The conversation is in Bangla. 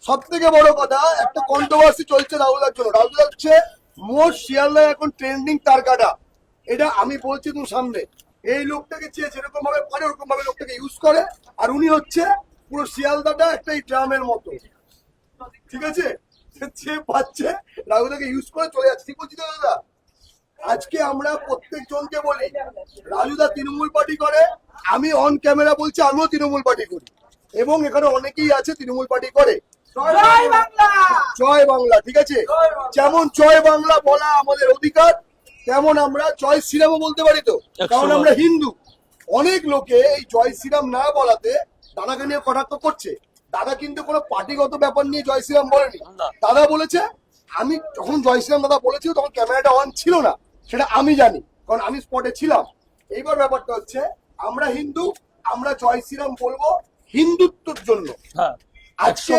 সব থেকে বড় কথা, একটা কন্ট্রোভার্সি চলছে রাহুলদার জন্য। রাহুলদা হচ্ছে মোস্ট শিয়ালদা এখন ট্রেন্ডিং তার কাটা। এটা আমি বলছি তুমি সামনে, এই লোকটাকে চেয়ে যেরকম ভাবে পারে ওরকম ভাবে লোকটাকে ইউজ করে। আর উনি হচ্ছে পুরো শিয়ালদাটা একটা এই ড্রামের মতো, ঠিক আছে? সে পাচ্ছে রাহুলদাকে ইউজ করে চলে যাচ্ছে। ঠিক বলছি তো দাদা? আজকে আমরা প্রত্যেক জনকে বলি রাজুদা তৃণমূল পার্টি করে, আমি অন ক্যামেরা বলছি আমিও তৃণমূল পার্টি করি, এবং এখানে অনেকেই আছে তৃণমূল পার্টি করে। জয় বাংলা, ঠিক আছে? যেমন জয় বাংলা বলা আমাদের অধিকার, তেমন আমরা জয় শ্রীরামও বলতে পারি তো, কারণ আমরা হিন্দু। অনেক লোকে এই জয় শ্রীরাম না বলাতে দাদাকে নিয়ে কটাক্ষ করছে। দাদা কিন্তু কোনো পার্টিগত ব্যাপার নিয়ে জয় শ্রীরাম বলেনি। দাদা বলেছে, আমি যখন জয় শ্রীরাম দাদা বলেছিল তখন ক্যামেরাটা অন ছিল না, সেটা আমি জানি কারণ আমি স্পটে ছিলাম। এইবার ব্যাপারটা হচ্ছে আমরা হিন্দু, আমরা জয় শ্রীরাম বলবো হিন্দুত্বর জন্য। আজকে